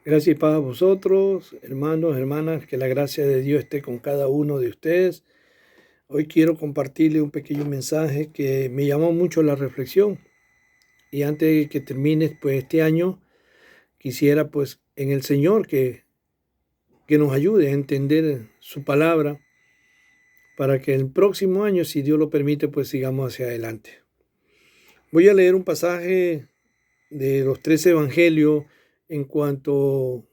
Gracias y paz a vosotros, hermanos, hermanas, que la gracia de Dios esté con cada uno de ustedes. Hoy quiero compartirle un pequeño mensaje que me llamó mucho la reflexión. Y antes de que termine pues, este año, quisiera pues en el Señor que nos ayude a entender su palabra para que el próximo año, si Dios lo permite, pues sigamos hacia adelante. Voy a leer un pasaje de los 13 evangelios en cuanto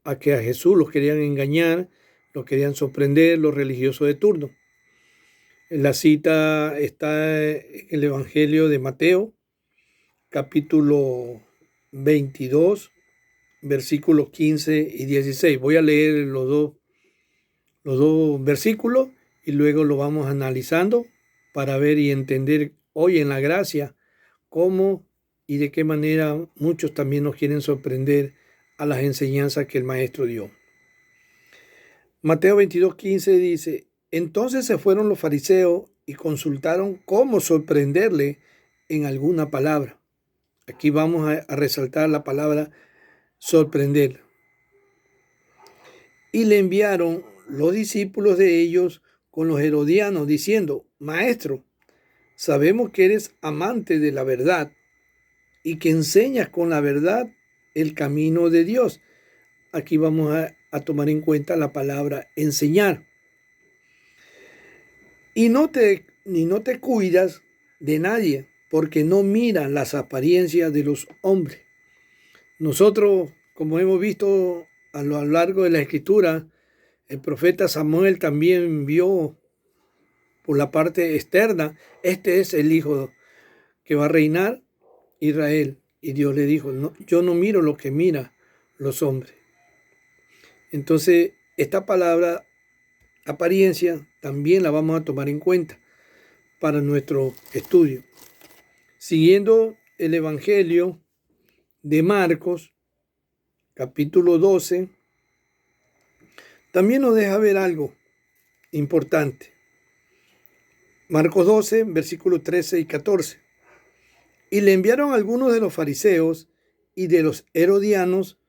a que a Jesús los querían engañar, los querían sorprender los religiosos de turno. La cita está en el Evangelio de Mateo, capítulo 22, versículos 15 y 16. Voy a leer los dos versículos y luego lo vamos analizando para ver y entender hoy en la gracia cómo y de qué manera muchos también nos quieren sorprender a las enseñanzas que el Maestro dio. Mateo 22:15 dice: entonces se fueron los fariseos y consultaron cómo sorprenderle en alguna palabra. Aquí vamos a resaltar la palabra sorprender. Y le enviaron los discípulos de ellos con los herodianos diciendo: Maestro, sabemos que eres amante de la verdad y que enseñas con la verdad el camino de Dios. Aquí vamos a tomar en cuenta la palabra enseñar. Y no te cuidas de nadie, porque no miran las apariencias de los hombres. Nosotros, como hemos visto a lo largo de la Escritura, el profeta Samuel también vio por la parte externa, este es el hijo que va a reinar Israel. Y Dios le dijo: no, yo no miro lo que mira los hombres. Entonces, esta palabra apariencia también la vamos a tomar en cuenta para nuestro estudio. Siguiendo el Evangelio de Marcos, capítulo 12, también nos deja ver algo importante. Marcos 12, versículos 13 y 14. Y le enviaron algunos de los fariseos y de los herodianos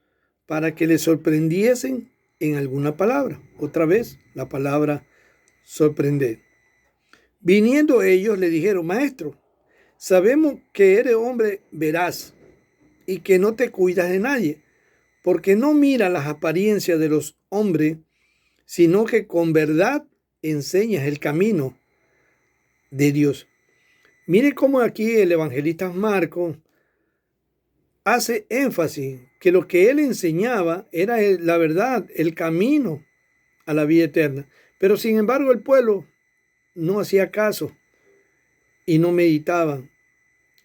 para que le sorprendiesen en alguna palabra. Otra vez, la palabra sorprender. Viniendo ellos le dijeron: Maestro, sabemos que eres hombre veraz y que no te cuidas de nadie, porque no mira las apariencias de los hombres, sino que con verdad enseñas el camino de Dios. Mire cómo aquí el evangelista Marcos hace énfasis que lo que él enseñaba era la verdad, el camino a la vida eterna. Pero sin embargo el pueblo no hacía caso y no meditaba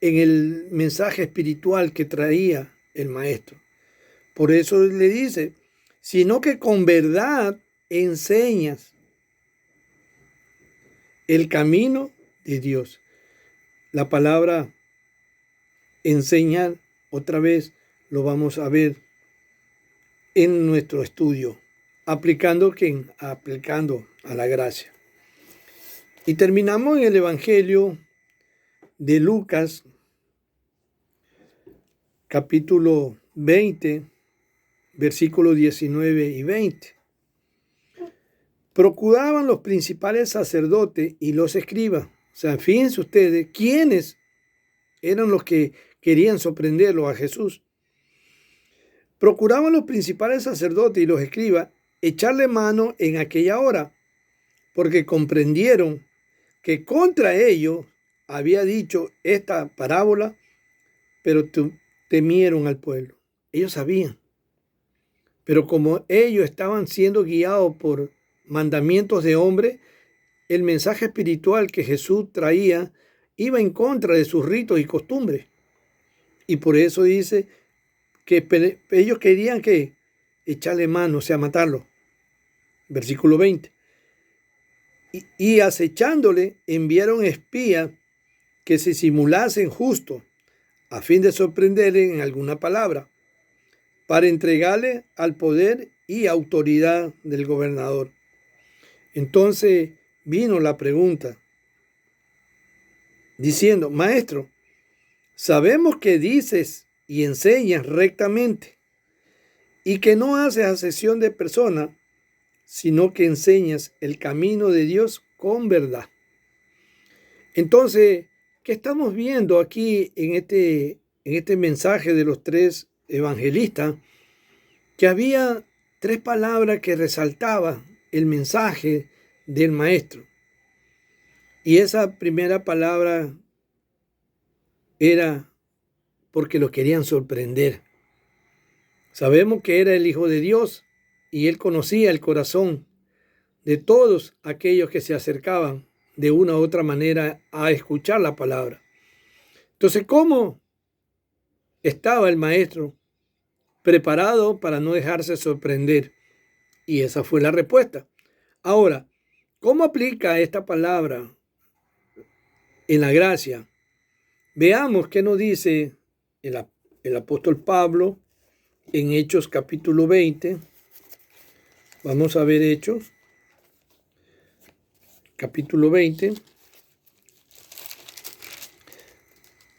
en el mensaje espiritual que traía el maestro. Por eso le dice: sino que con verdad enseñas el camino de Dios. La palabra enseñar, otra vez lo vamos a ver en nuestro estudio, aplicando a la gracia. Y terminamos en el Evangelio de Lucas, capítulo 20, versículos 19 y 20. Procuraban los principales sacerdotes y los escribas. O sea, fíjense ustedes quiénes eran los que querían sorprenderlo a Jesús. Procuraban los principales sacerdotes y los escribas echarle mano en aquella hora, porque comprendieron que contra ellos había dicho esta parábola, pero temieron al pueblo. Ellos sabían, pero como ellos estaban siendo guiados por mandamientos de hombre, el mensaje espiritual que Jesús traía iba en contra de sus ritos y costumbres. Y por eso dice que ellos querían que echarle mano, o sea, matarlo. Versículo 20. Y acechándole, enviaron espías que se simulasen justos, a fin de sorprenderle en alguna palabra, para entregarle al poder y autoridad del gobernador. Entonces vino la pregunta, diciendo: Maestro, sabemos que dices y enseñas rectamente, y que no haces acepción de persona, sino que enseñas el camino de Dios con verdad. Entonces, ¿qué estamos viendo aquí en este mensaje de los tres evangelistas? Que había tres palabras que resaltaban el mensaje del maestro. Y esa primera palabra era porque lo querían sorprender. Sabemos que era el Hijo de Dios y él conocía el corazón de todos aquellos que se acercaban de una u otra manera a escuchar la palabra. Entonces, ¿cómo estaba el maestro preparado para no dejarse sorprender? Y esa fue la respuesta. Ahora, ¿cómo aplica esta palabra en la gracia? Veamos qué nos dice el apóstol Pablo en Hechos capítulo 20. Vamos a ver Hechos capítulo 20,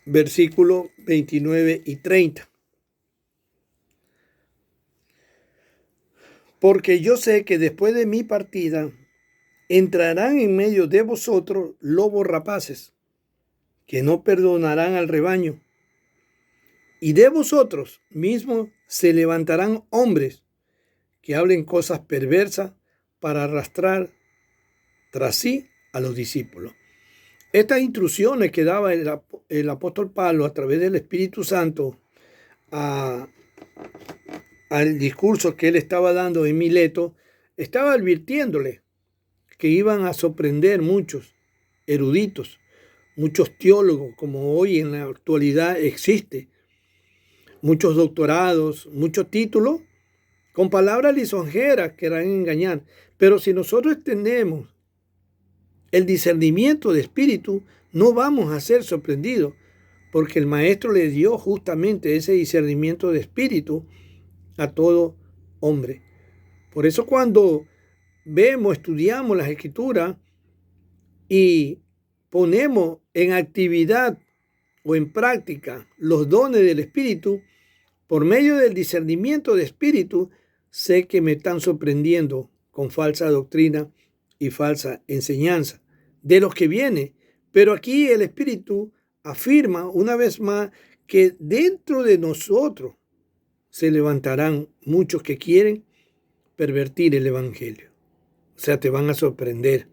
versículos 29 y 30. Porque yo sé que después de mi partida entrarán en medio de vosotros lobos rapaces, que no perdonarán al rebaño. Y de vosotros mismos se levantarán hombres que hablen cosas perversas para arrastrar tras sí a los discípulos. Estas instrucciones que daba el apóstol Pablo a través del Espíritu Santo al discurso que él estaba dando en Mileto, estaba advirtiéndole que iban a sorprender muchos eruditos, muchos teólogos, como hoy en la actualidad existe, muchos doctorados, muchos títulos, con palabras lisonjeras que harán engañar. Pero si nosotros tenemos el discernimiento de espíritu, no vamos a ser sorprendidos, porque el maestro le dio justamente ese discernimiento de espíritu a todo hombre. Por eso cuando vemos, estudiamos las escrituras y ponemos en actividad o en práctica los dones del espíritu, por medio del discernimiento de espíritu, sé que me están sorprendiendo con falsa doctrina y falsa enseñanza de los que viene. Pero aquí el Espíritu afirma una vez más que dentro de nosotros se levantarán muchos que quieren pervertir el Evangelio. O sea, te van a sorprender,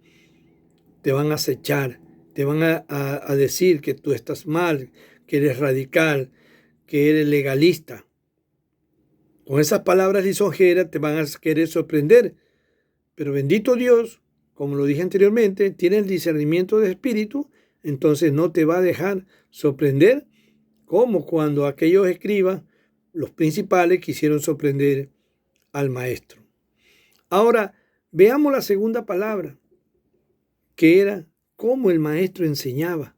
te van a acechar, te van a decir que tú estás mal, que eres radical, que eres legalista. Con esas palabras lisonjeras te van a querer sorprender. Pero bendito Dios, como lo dije anteriormente, tiene el discernimiento de espíritu, entonces no te va a dejar sorprender, como cuando aquellos escribas, los principales, quisieron sorprender al maestro. Ahora, veamos la segunda palabra, que era cómo el maestro enseñaba,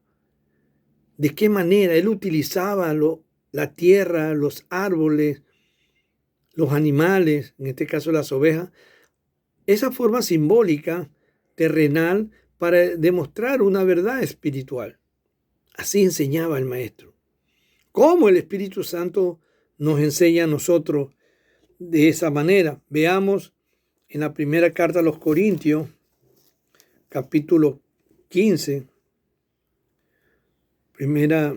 de qué manera él utilizaba la tierra, los árboles, los animales, en este caso las ovejas, esa forma simbólica, terrenal, para demostrar una verdad espiritual. Así enseñaba el maestro. ¿Cómo el Espíritu Santo nos enseña a nosotros de esa manera? Veamos en la primera carta a los Corintios, capítulo 15, primera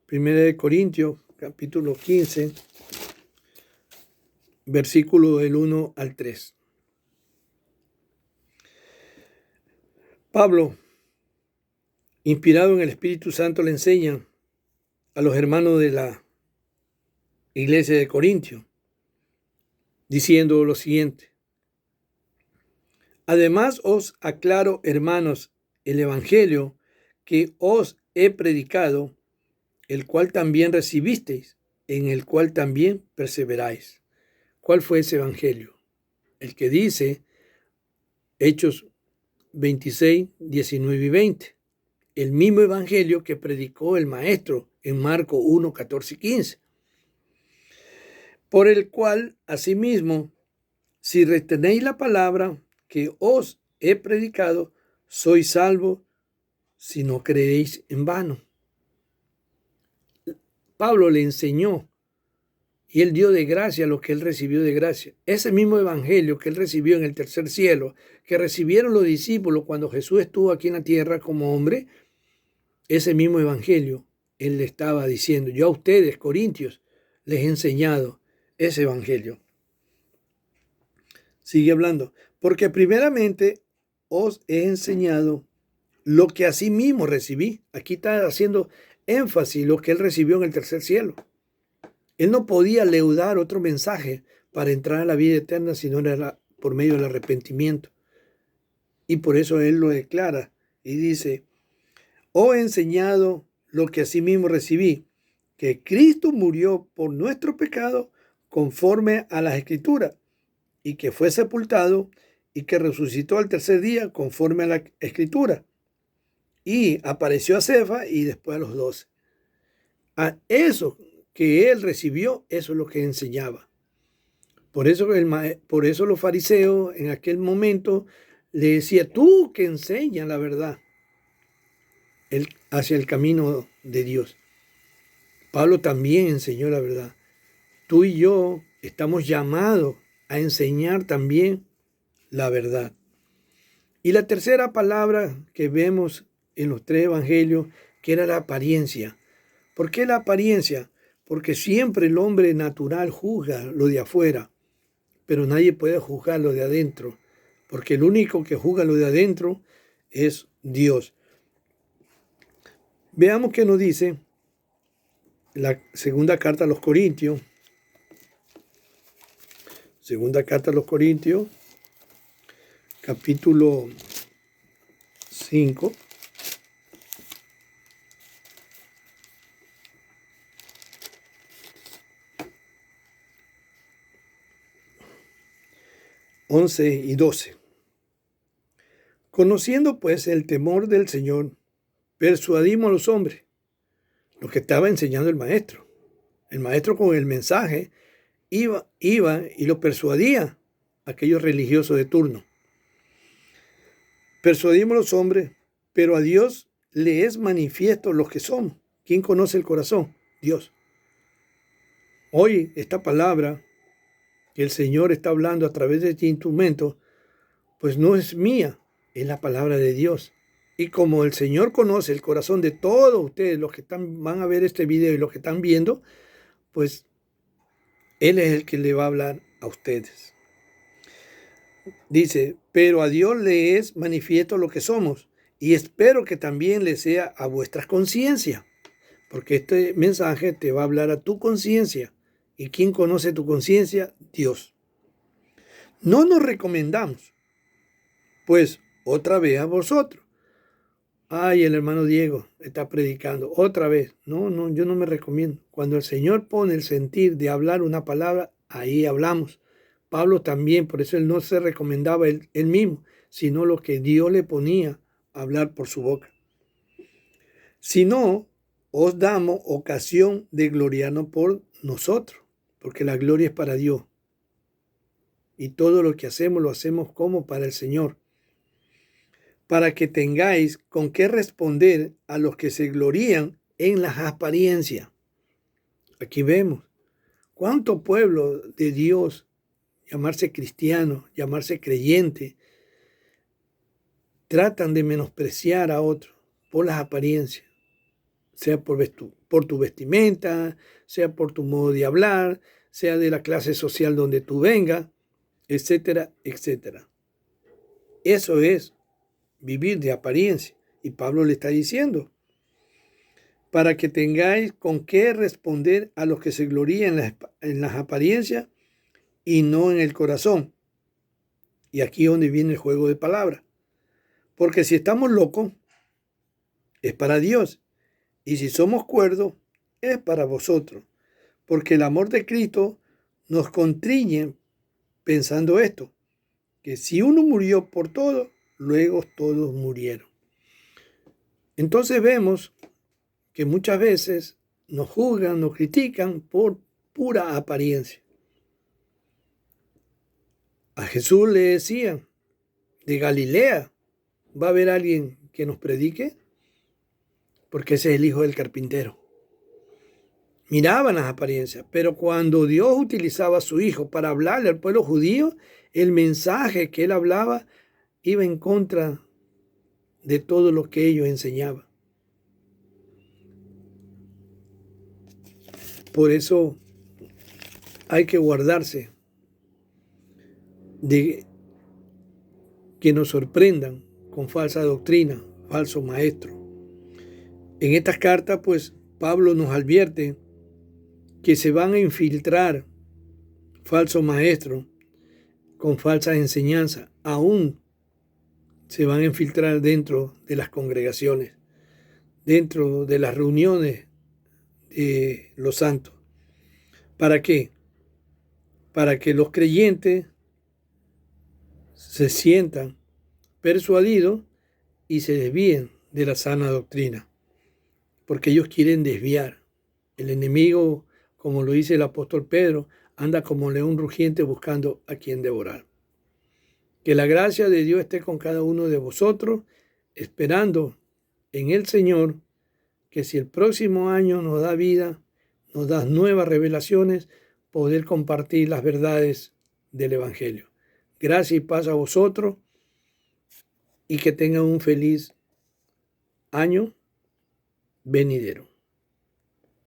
de Corintios, capítulo 15, versículo del 1 al 3. Pablo, inspirado en el Espíritu Santo, le enseña a los hermanos de la iglesia de Corintio, diciendo lo siguiente: además os aclaro, hermanos, el evangelio que os he predicado, el cual también recibisteis, en el cual también perseveráis. ¿Cuál fue ese evangelio? El que dice Hechos 26, 19 y 20. El mismo evangelio que predicó el maestro en Marcos 1, 14 y 15. Por el cual, asimismo, si retenéis la palabra que os he predicado, sois salvos si no creéis en vano. Pablo le enseñó y él dio de gracia lo que él recibió de gracia. Ese mismo evangelio que él recibió en el tercer cielo, que recibieron los discípulos cuando Jesús estuvo aquí en la tierra como hombre, ese mismo evangelio él le estaba diciendo: yo a ustedes, corintios, les he enseñado ese evangelio. Sigue hablando: porque primeramente os he enseñado lo que asimismo recibí. Aquí está haciendo énfasis lo que él recibió en el tercer cielo. Él no podía leudar otro mensaje para entrar a la vida eterna si no era por medio del arrepentimiento. Y por eso él lo declara y dice: os he enseñado lo que asimismo recibí, que Cristo murió por nuestro pecado conforme a las Escrituras, y que fue sepultado y que resucitó al tercer día conforme a la Escritura. Y apareció a Cefas y después a los 12. A eso que él recibió, eso es lo que enseñaba. Por eso los fariseos en aquel momento le decían: tú que enseñas la verdad hacia el camino de Dios. Pablo también enseñó la verdad. Tú y yo estamos llamados a enseñar también la verdad. Y la tercera palabra que vemos en los tres evangelios, que era la apariencia. ¿Por qué la apariencia? Porque siempre el hombre natural juzga lo de afuera, pero nadie puede juzgar lo de adentro, porque el único que juzga lo de adentro es Dios. Veamos qué nos dice la segunda carta a los Corintios. Segunda carta a los Corintios, capítulo 5. Once y 12. Conociendo pues el temor del Señor, persuadimos a los hombres, lo que estaba enseñando el maestro. El maestro con el mensaje iba y lo persuadía a aquellos religiosos de turno. Persuadimos a los hombres, pero a Dios le es manifiesto los que somos. ¿Quién conoce el corazón? Dios. Hoy esta palabra que el Señor está hablando a través de este instrumento, pues no es mía, es la palabra de Dios. Y como el Señor conoce el corazón de todos ustedes, los que van a ver este video y los que están viendo, pues Él es el que le va a hablar a ustedes. Dice: pero a Dios le es manifiesto lo que somos, y espero que también le sea a vuestras conciencias, porque este mensaje te va a hablar a tu conciencia. ¿Y quién conoce tu conciencia? Dios. No nos recomendamos, pues, otra vez a vosotros. Ay, el hermano Diego está predicando otra vez. No, yo no me recomiendo. Cuando el Señor pone el sentir de hablar una palabra, ahí hablamos. Pablo también, por eso él no se recomendaba él mismo, sino lo que Dios le ponía a hablar por su boca. Si no, os damos ocasión de gloriarnos por nosotros, porque la gloria es para Dios. Y todo lo que hacemos lo hacemos como para el Señor, para que tengáis con qué responder a los que se glorían en las apariencias. Aquí vemos cuánto pueblo de Dios, llamarse cristiano, llamarse creyente, tratan de menospreciar a otros por las apariencias, sea por tu vestimenta, sea por tu modo de hablar, sea de la clase social donde tú vengas, etcétera, etcétera. Eso es vivir de apariencia. Y Pablo le está diciendo: para que tengáis con qué responder a los que se glorían en las apariencias y no en el corazón. Y aquí es donde viene el juego de palabras. Porque si estamos locos, es para Dios. Y si somos cuerdos, es para vosotros. Porque el amor de Cristo nos constriñe pensando esto: que si uno murió por todo, luego todos murieron. Entonces vemos que muchas veces nos juzgan, nos critican por pura apariencia. A Jesús le decían: de Galilea, ¿va a haber alguien que nos predique? Porque ese es el hijo del carpintero. miraban las apariencias, pero cuando Dios utilizaba a su Hijo para hablarle al pueblo judío, el mensaje que él hablaba iba en contra de todo lo que ellos enseñaban. Por eso hay que guardarse de que nos sorprendan con falsa doctrina, falso maestro. En estas cartas, pues, Pablo nos advierte que se van a infiltrar falsos maestros con falsas enseñanzas, aún se van a infiltrar dentro de las congregaciones, dentro de las reuniones de los santos. ¿Para qué? Para que los creyentes se sientan persuadidos y se desvíen de la sana doctrina, porque ellos quieren desviar. El enemigo, como lo dice el apóstol Pedro, anda como león rugiente buscando a quien devorar. Que la gracia de Dios esté con cada uno de vosotros, esperando en el Señor que si el próximo año nos da vida, nos da nuevas revelaciones, poder compartir las verdades del Evangelio. Gracia y paz a vosotros y que tengan un feliz año venidero.